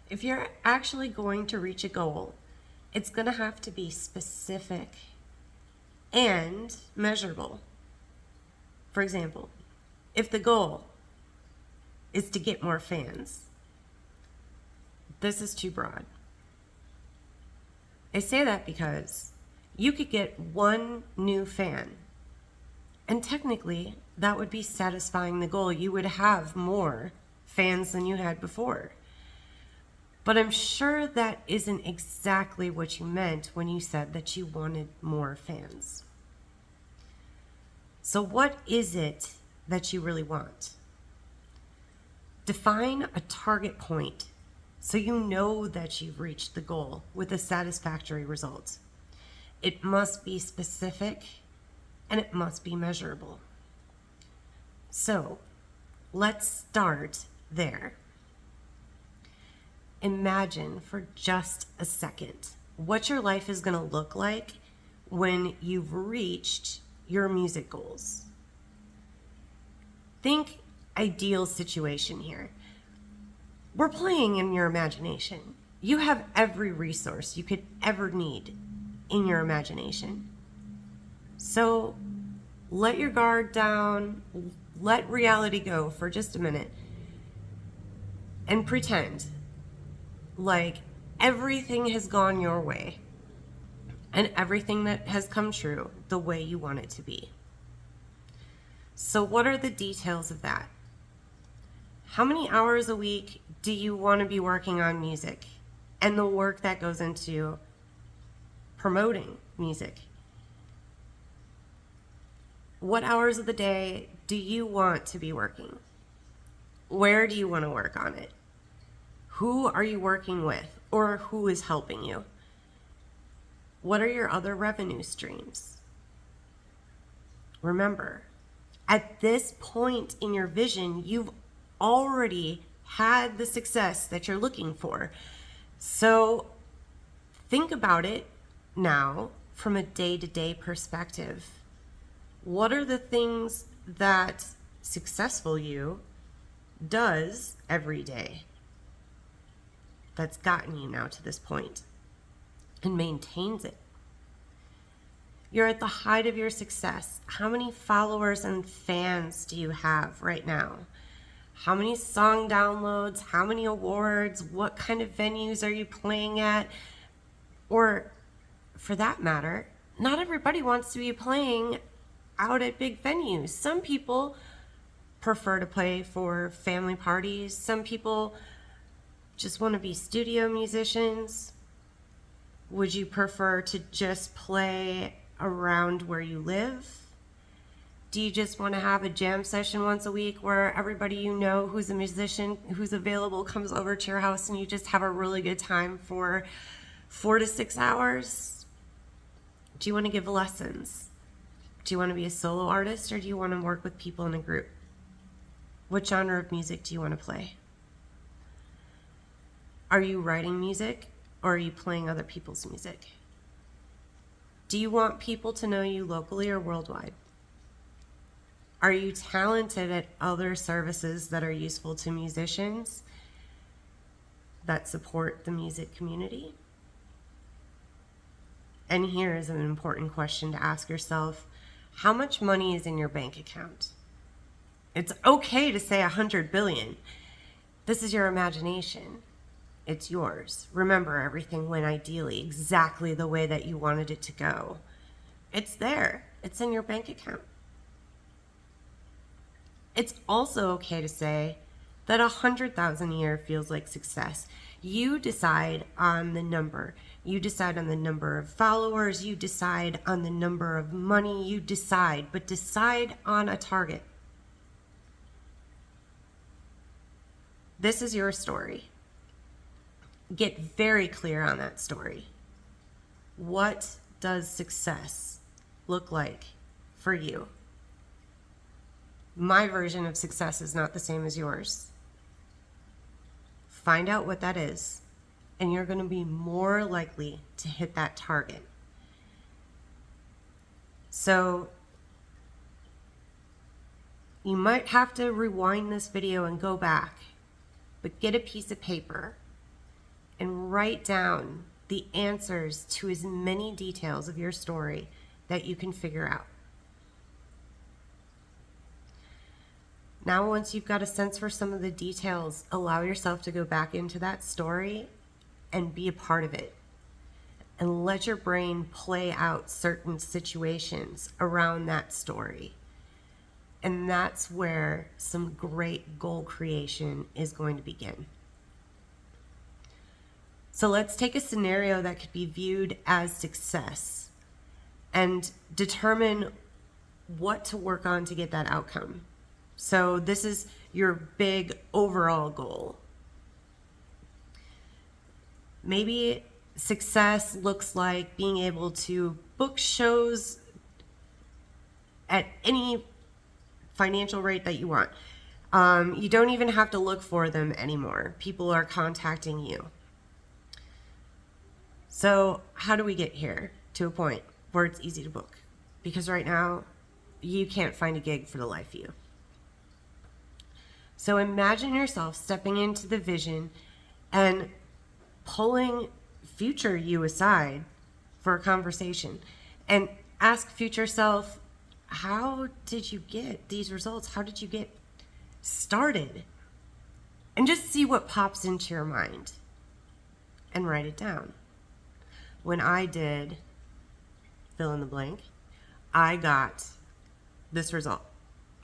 if you're actually going to reach a goal, it's going to have to be specific and measurable. For example, if the goal is to get more fans, this is too broad. I say that because you could get one new fan, and technically that would be satisfying the goal. You would have more fans than you had before. But I'm sure that isn't exactly what you meant when you said that you wanted more fans. So what is it that you really want? Define a target point so you know that you've reached the goal with a satisfactory result. It must be specific and it must be measurable. So let's start there. Imagine for just a second what your life is going to look like when you've reached your music goals. Think ideal situation here. We're playing in your imagination. You have every resource you could ever need in your imagination. So let your guard down, let reality go for just a minute, and pretend like everything has gone your way and everything that has come true the way you want it to be. So what are the details of that? How many hours a week do you want to be working on music and the work that goes into promoting music? What hours of the day do you want to be working? Where do you want to work on it? Who are you working with, or who is helping you? What are your other revenue streams? Remember, at this point in your vision, you've already had the success that you're looking for. So think about it now from a day-to-day perspective. What are the things that successful you does every day that's gotten you now to this point and maintains it? You're at the height of your success. How many followers and fans do you have right now? How many song downloads? How many awards? What kind of venues are you playing at? Or for that matter, not everybody wants to be playing out at big venues. Some people prefer to play for family parties. Some people just want to be studio musicians. Would you prefer to just play around where you live? Do you just want to have a jam session once a week where everybody you know who's a musician, who's available, comes over to your house and you just have a really good time for 4 to 6 hours? Do you want to give lessons? Do you want to be a solo artist, or do you want to work with people in a group? What genre of music do you want to play? Are you writing music, or are you playing other people's music? Do you want people to know you locally or worldwide? Are you talented at other services that are useful to musicians that support the music community? And here is an important question to ask yourself. How much money is in your bank account? It's okay to say 100 billion. This is your imagination. It's yours. Remember, everything went ideally, exactly the way that you wanted it to go. It's there. It's in your bank account. It's also okay to say that 100,000 a year feels like success. You decide on the number. You decide on the number of followers. You decide on the number of money. You decide, but decide on a target. This is your story. Get very clear on that story. What does success look like for you? My version of success is not the same as yours. Find out what that is, and you're going to be more likely to hit that target. So you might have to rewind this video and go back, but get a piece of paper and write down the answers to as many details of your story that you can figure out. Now, once you've got a sense for some of the details, allow yourself to go back into that story and be a part of it. And let your brain play out certain situations around that story. And that's where some great goal creation is going to begin. So let's take a scenario that could be viewed as success and determine what to work on to get that outcome. So this is your big overall goal. Maybe success looks like being able to book shows at any financial rate that you want. You don't even have to look for them anymore. People are contacting you. So how do we get here to a point where it's easy to book? Because right now, you can't find a gig for the life of you. So imagine yourself stepping into the vision and pulling future you aside for a conversation and ask future self, how did you get these results? How did you get started? And just see what pops into your mind and write it down. When I did fill in the blank, I got this result.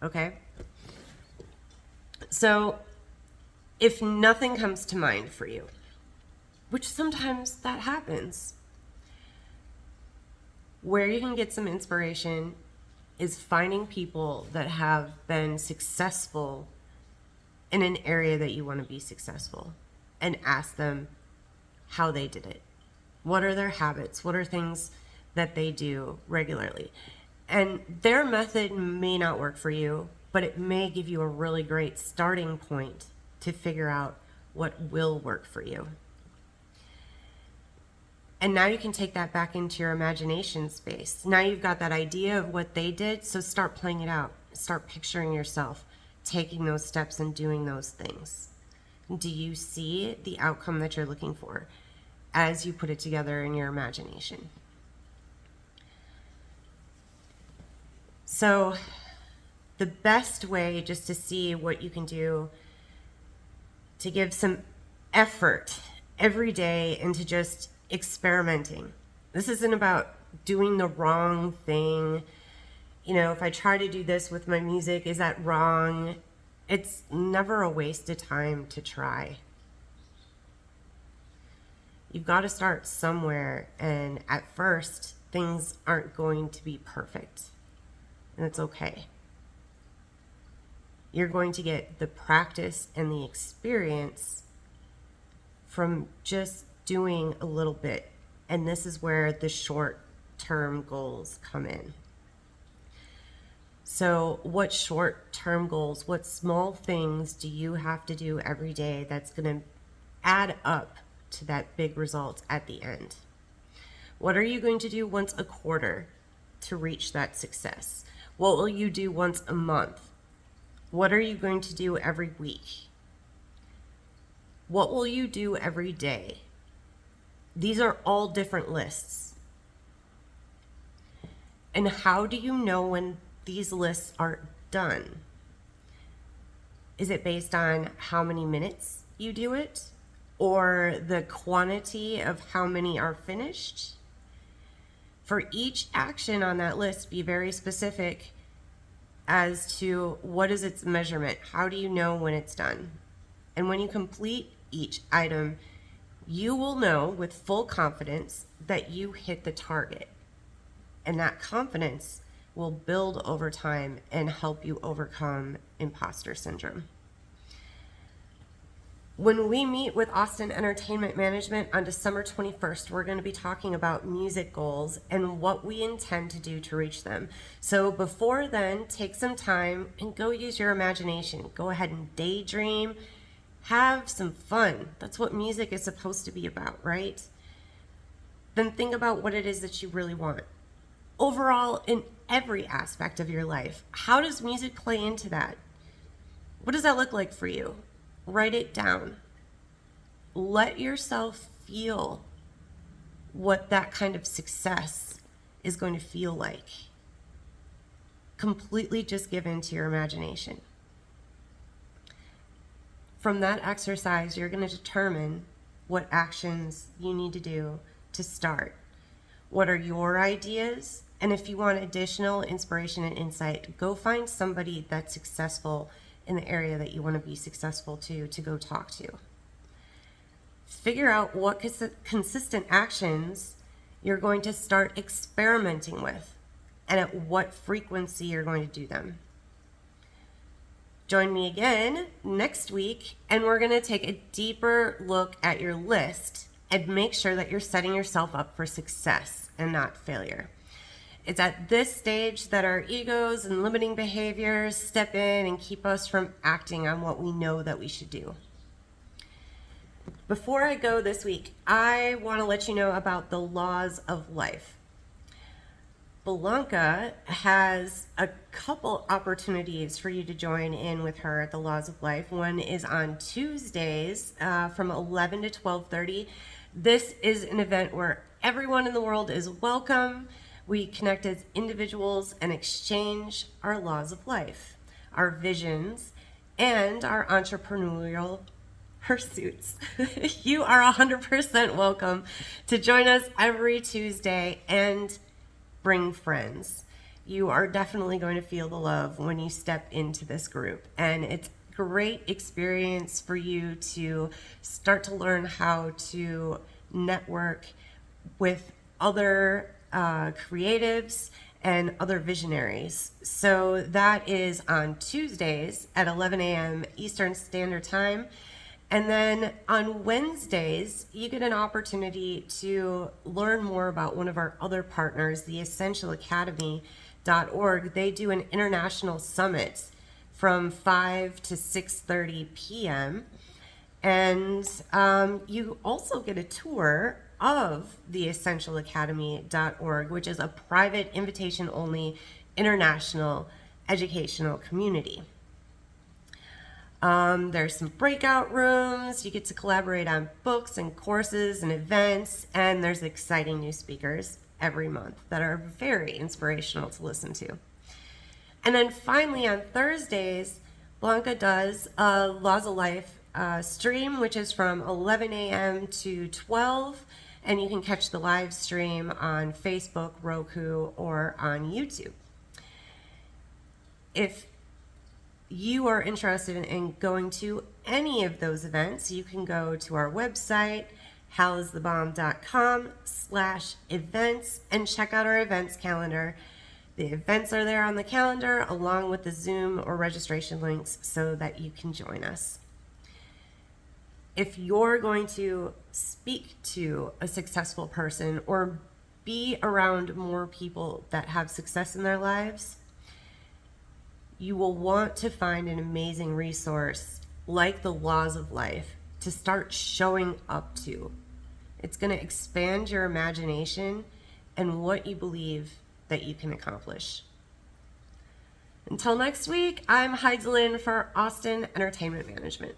Okay? So if nothing comes to mind for you, which sometimes that happens, where you can get some inspiration is finding people that have been successful in an area that you want to be successful and ask them how they did it. What are their habits? What are things that they do regularly? And their method may not work for you, but it may give you a really great starting point to figure out what will work for you. And now you can take that back into your imagination space. Now you've got that idea of what they did, so start playing it out. Start picturing yourself taking those steps and doing those things. Do you see the outcome that you're looking for as you put it together in your imagination? So the best way just to see what you can do to give some effort every day into just experimenting. This isn't about doing the wrong thing. You know, if I try to do this with my music, is that wrong? It's never a waste of time to try. You've got to start somewhere, and at first, things aren't going to be perfect, and it's okay. You're going to get the practice and the experience from just doing a little bit, and this is where the short-term goals come in. So what short-term goals, what small things do you have to do every day that's going to add up to that big result at the end? What are you going to do once a quarter to reach that success? What will you do once a month? What are you going to do every week? What will you do every day? These are all different lists. And how do you know when these lists are done? Is it based on how many minutes you do it, or the quantity of how many are finished? For each action on that list, be very specific as to what is its measurement. How do you know when it's done? And when you complete each item, you will know with full confidence that you hit the target. And that confidence will build over time and help you overcome imposter syndrome. When we meet with Austin Entertainment Management on December 21st, we're going to be talking about music goals and what we intend to do to reach them. So before then, take some time and go use your imagination. Go ahead and daydream. Have some fun. That's what music is supposed to be about, right? Then think about what it is that you really want. Overall, in every aspect of your life, how does music play into that? What does that look like for you? Write it down. let yourself feel what that kind of success is going to feel like. Completely just give in to your imagination. From that exercise, you're going to determine what actions you need to do to start. What are your ideas? And if you want additional inspiration and insight, go find somebody that's successful in the area that you want to be successful to go talk to. Figure out what consistent actions you're going to start experimenting with and at what frequency you're going to do them. Join me again next week, and we're going to take a deeper look at your list and make sure that you're setting yourself up for success and not failure. It's at this stage that our egos and limiting behaviors step in and keep us from acting on what we know that we should do. Before I go this week, I want to let you know about the laws of life. Blanca has a couple opportunities for you to join in with her at the Laws of Life. One is on Tuesdays from 11 to 12:30. This is an event where everyone in the world is welcome. We connect as individuals and exchange our laws of life, our visions, and our entrepreneurial pursuits. You are 100% welcome to join us every Tuesday and bring friends. You are definitely going to feel the love when you step into this group, and it's a great experience for you to start to learn how to network with other creatives and other visionaries. So that is on Tuesdays at 11 a.m. Eastern Standard Time. And then on Wednesdays, you get an opportunity to learn more about one of our other partners, the essentialacademy.org. They do an international summit from 5 to 6:30 p.m. And you also get a tour of the essentialacademy.org, which is a private, invitation-only international educational community. There's some breakout rooms. You get to collaborate on books and courses and events, and there's exciting new speakers every month that are very inspirational to listen to. And then finally on Thursdays, Blanca does a Laws of Life stream, which is from 11 a.m. to 12, and you can catch the live stream on Facebook, Roku, or on YouTube. If you are interested in going to any of those events, you can go to our website, halisthebomb.com/events, and check out our events calendar. The events are there on the calendar along with the Zoom or registration links so that you can join us. If you're going to speak to a successful person or be around more people that have success in their lives, you will want to find an amazing resource like the Laws of Life to start showing up to. It's going to expand your imagination and what you believe that you can accomplish. Until next week, I'm Heidelin for Austin Entertainment Management.